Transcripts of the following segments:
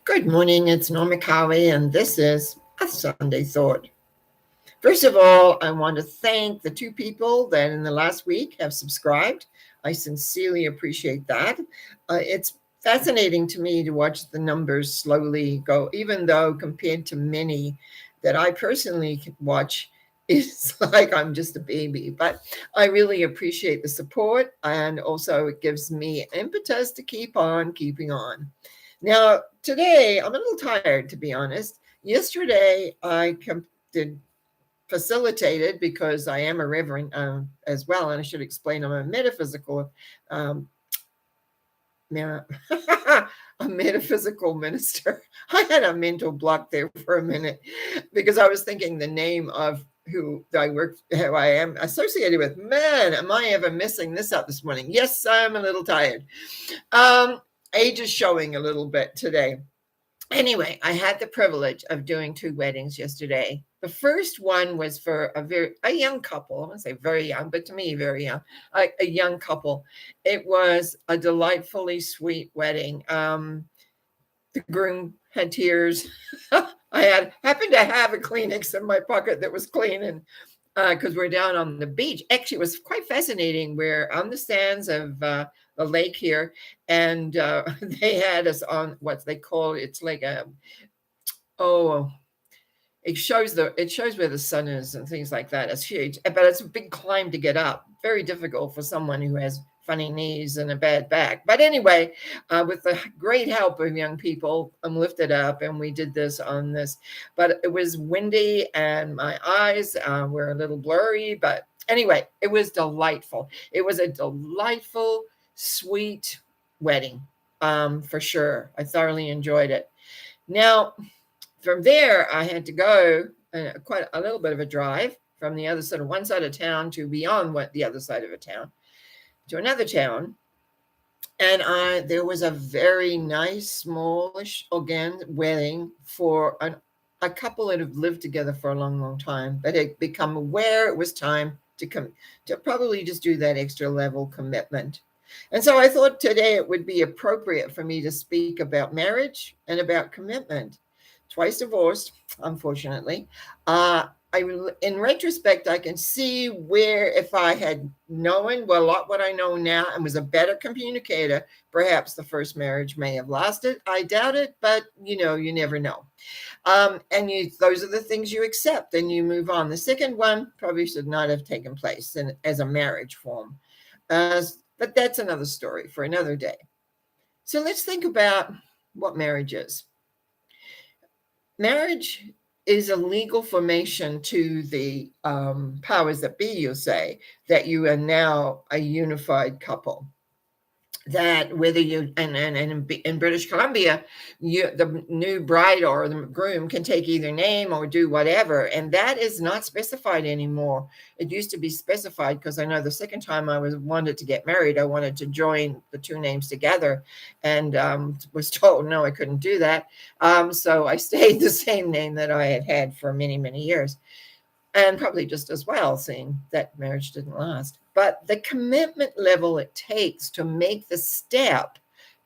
Good morning, it's Norma Cowie, and this is a Sunday Thought. First of all, I want to thank the two people that in the last week have subscribed. I sincerely appreciate that. It's fascinating to me to watch the numbers slowly go, even though compared to many that I personally watch, it's like I'm just a baby. But I really appreciate the support, and also it gives me impetus to keep on keeping on. Now, today I'm a little tired, to be honest. Yesterday I did facilitated because I am a reverend as well, and I should explain I'm a metaphysical um, a metaphysical minister. I had a mental block there for a minute because I was thinking the name of who I am associated with. Man, am I ever missing this up this morning? Yes, I'm a little tired. Um, Age is showing a little bit today. Anyway, I had the privilege of doing two weddings yesterday. The first one was for a young couple. I won't say very young, but to me, very young, a young couple. It was a delightfully sweet wedding. The groom had tears. I happened to have a Kleenex in my pocket that was clean, and because we're down on the beach. Actually, it was quite fascinating. We're on the sands of the lake here, and they had us on what they call it's like a oh it shows where the sun is and things like that. It's huge, but it's a big climb to get up. Very difficult for someone who has funny knees and a bad back. But anyway, with the great help of young people, I'm lifted up, and we did this on this. But it was windy, and my eyes were a little blurry. But anyway, it was delightful. It was a delightful, sweet wedding, for sure. I thoroughly enjoyed it. Now, from there, I had to go quite a little bit of a drive from the other side of one side of town to beyond the other side of a town to another town. And there was a very nice, smallish, again, wedding for a couple that have lived together for a long, long time, but had become aware it was time to probably just do that extra level commitment. And so I thought today it would be appropriate for me to speak about marriage and about commitment. Twice divorced, unfortunately. I, in retrospect, I can see where if I had known a lot what I know now and was a better communicator, perhaps the first marriage may have lasted. I doubt it, but you never know. And those are the things you accept and you move on. The second one probably should not have taken place as a marriage form. But that's another story for another day. So let's think about what marriage is. Marriage is a legal formation to the powers that be, you'll say, that you are now a unified couple. That whether you and in British Columbia, the new bride or the groom can take either name or do whatever, and that is not specified anymore. It used to be specified because I know the second time I wanted to get married, I wanted to join the two names together, and was told no, I couldn't do that. So I stayed the same name that I had for many, many years. And probably just as well, seeing that marriage didn't last. But the commitment level it takes to make the step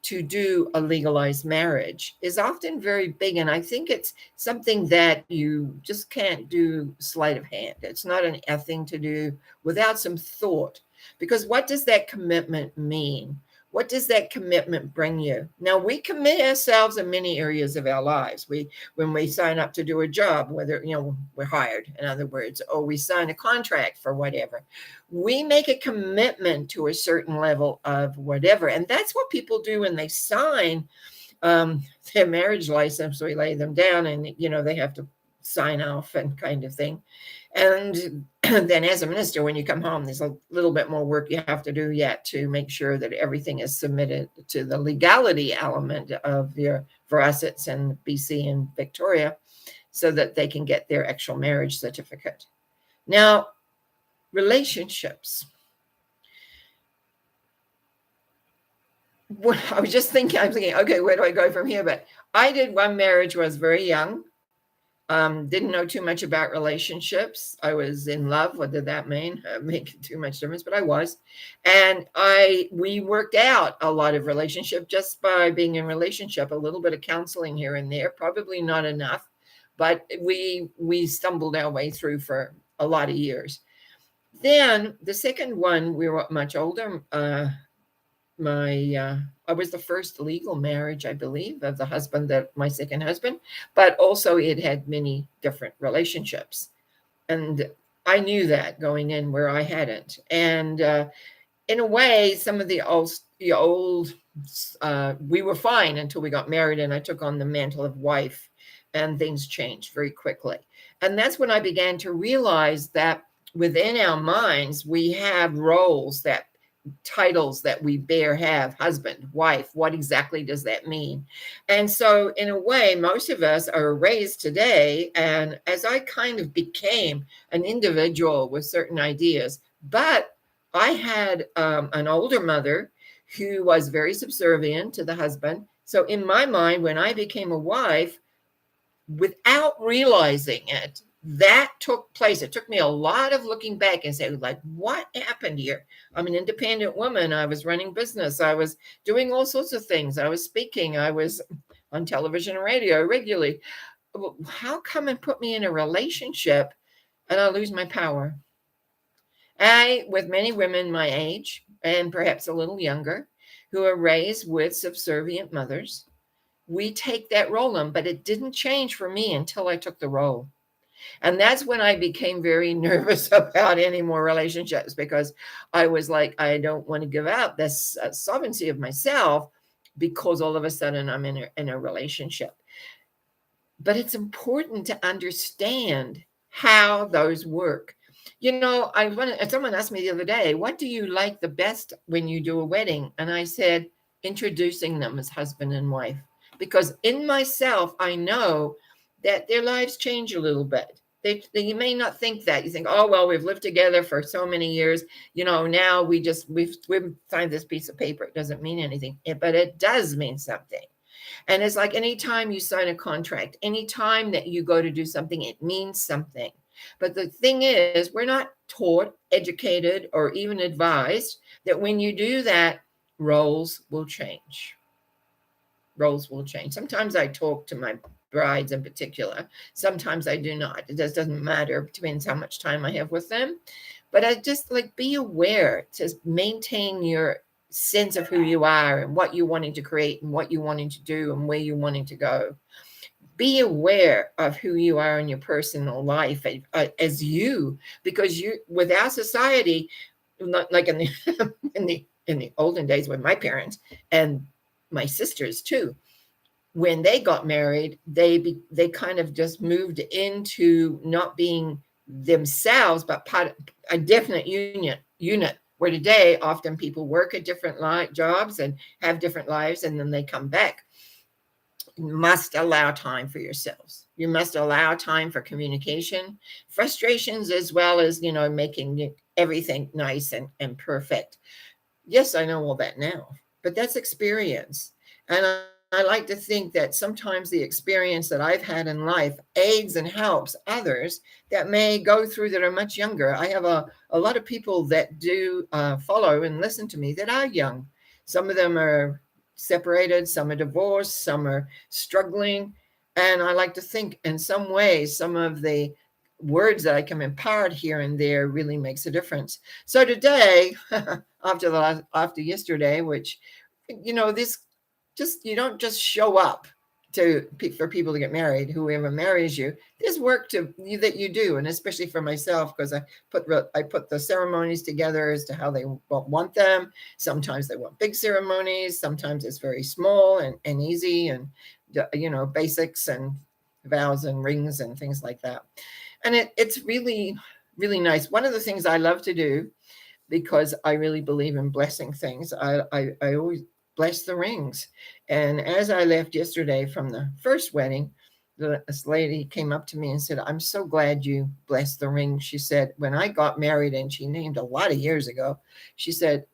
to do a legalized marriage is often very big. And I think it's something that you just can't do sleight of hand. It's not a thing to do without some thought. Because what does that commitment mean? What does that commitment bring you? Now, we commit ourselves in many areas of our lives. When we sign up to do a job, whether, we're hired, in other words, or we sign a contract for whatever, we make a commitment to a certain level of whatever. And that's what people do when they sign their marriage license. We lay them down and, they have to sign off and kind of thing. And then as a minister, when you come home, there's a little bit more work you have to do yet to make sure that everything is submitted to the legality element of for us it's in BC and Victoria, so that they can get their actual marriage certificate. Now, relationships. I was thinking, okay, where do I go from here? But I did one marriage when I was very young. Didn't know too much about relationships. I was in love. What did that mean? Make too much difference, but I was. And we worked out a lot of relationship just by being in relationship, a little bit of counseling here and there, probably not enough, but we stumbled our way through for a lot of years. Then the second one, we were much older. My I was the first legal marriage, I believe, of the husband, that my second husband, but also it had many different relationships, and I knew that going in where I hadn't. And in a way, some of the old we were fine until we got married, and I took on the mantle of wife, and things changed very quickly. And that's when I began to realize that within our minds we have roles, that titles that we bear, have husband, wife. What exactly does that mean? And so in a way, most of us are raised today, and as I kind of became an individual with certain ideas, but I had an older mother who was very subservient to the husband. So in my mind, when I became a wife, without realizing it, that took place. It took me a lot of looking back and saying, like, what happened here? I'm an independent woman. I was running business. I was doing all sorts of things. I was speaking. I was on television and radio regularly. How come and put me in a relationship and I lose my power? With many women my age and perhaps a little younger who are raised with subservient mothers, we take that role on, but it didn't change for me until I took the role. And that's when I became very nervous about any more relationships, because I was like, I don't want to give up this sovereignty of myself because all of a sudden I'm in a relationship. But it's important to understand how those work. Someone asked me the other day, what do you like the best when you do a wedding? And I said, introducing them as husband and wife. Because in myself, I know that their lives change a little bit. You may not think that. You think, oh, well, we've lived together for so many years. Now we've signed this piece of paper. It doesn't mean anything, but it does mean something. And it's like anytime you sign a contract, anytime that you go to do something, it means something. But the thing is, we're not taught, educated, or even advised that when you do that, roles will change. Roles will change. Sometimes I talk to my brides in particular. Sometimes I do not. It just doesn't matter. It depends how much time I have with them. But I just like, be aware to maintain your sense of who you are and what you're wanting to create and what you're wanting to do and where you're wanting to go. Be aware of who you are in your personal life as you, because with our society, not like in the in the olden days with my parents and my sisters too, when they got married, they kind of just moved into not being themselves, but part of a definite unit. Where today, often people work at different jobs and have different lives, and then they come back. You must allow time for yourselves. You must allow time for communication, frustrations, as well as making everything nice and perfect. Yes, I know all that now, but that's experience. And I like to think that sometimes the experience that I've had in life aids and helps others that may go through that are much younger. I have a lot of people that do follow and listen to me that are young. Some of them are separated, some are divorced, some are struggling. And I like to think in some ways, some of the words that I can impart here and there really makes a difference. So today, after yesterday, which this you don't just show up for people to get married. Whoever marries you, there's work that you do, and especially for myself, because I put the ceremonies together as to how they want them. Sometimes they want big ceremonies. Sometimes it's very small and easy, and basics and vows and rings and things like that. And it's really, really nice. One of the things I love to do, because I really believe in blessing things, I always bless the rings. And as I left yesterday from the first wedding, this lady came up to me and said, I'm so glad you blessed the ring. She said, when I got married, and she named a lot of years ago, she said,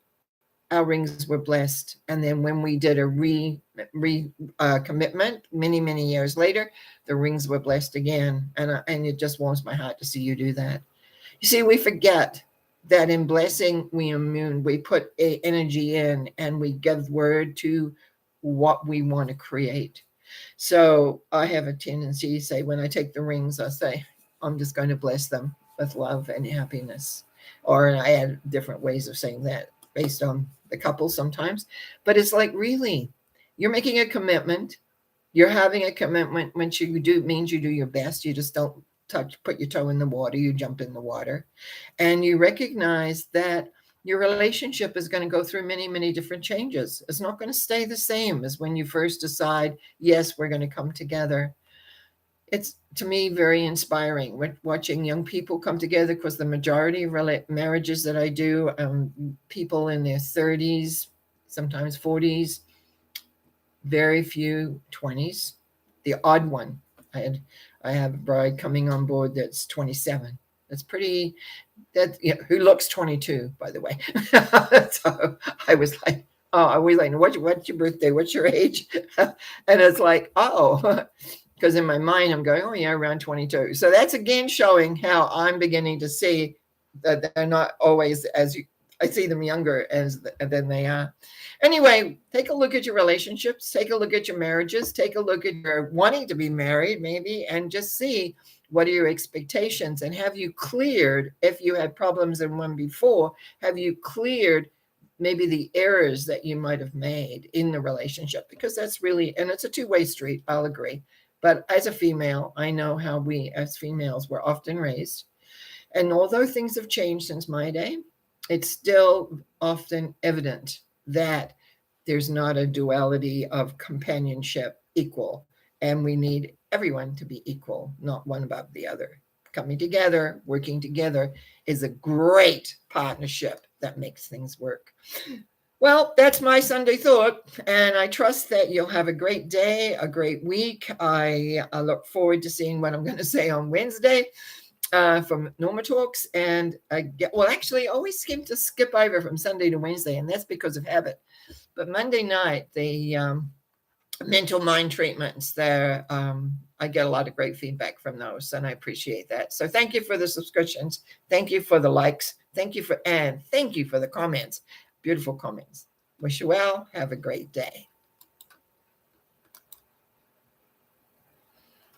our rings were blessed. And then when we did a commitment many years later, the rings were blessed again. And it just warms my heart to see you do that. You see, we forget that in blessing, we put energy in, and we give word to what we want to create. So I have a tendency to say, when I take the rings, I say, I'm just going to bless them with love and happiness. Or I add different ways of saying that based on the couple sometimes. But it's like, really, you're making a commitment. You're having a commitment. When you do, means you do your best. You just don't put your toe in the water. You jump in the water. And you recognize that your relationship is going to go through many different changes. It's not going to stay the same as when you first decide, yes, we're going to come together. It's, to me, very inspiring watching young people come together, because the majority of marriages that I do, people in their 30s, sometimes 40s, very few 20s, the odd one. I have a bride coming on board that's 27. That's pretty, who looks 22, by the way. So I was like, oh, I was like, what's your birthday? What's your age? And it's like, oh, because in my mind, I'm going, oh yeah, around 22. So that's again showing how I'm beginning to see that they're not always I see them younger than they are. Anyway, take a look at your relationships, take a look at your marriages, take a look at your wanting to be married, maybe, and just see what are your expectations, and have you cleared, if you had problems in one before, have you cleared maybe the errors that you might have made in the relationship? Because that's really, and it's a two-way street, I'll agree. But as a female, I know how we as females were often raised. And although things have changed since my day, it's still often evident that there's not a duality of companionship equal. And we need everyone to be equal, not one above the other. Coming together, working together is a great partnership that makes things work. Well, that's my Sunday thought, and I trust that you'll have a great day, a great week. I look forward to seeing what I'm going to say on Wednesday from Norma Talks. And actually, I always seem to skip over from Sunday to Wednesday, and that's because of habit. But Monday night, the mental mind treatments there, I get a lot of great feedback from those, and I appreciate that. So thank you for the subscriptions. Thank you for the likes. Thank you for the comments. Beautiful comments. Wish you well. Have a great day.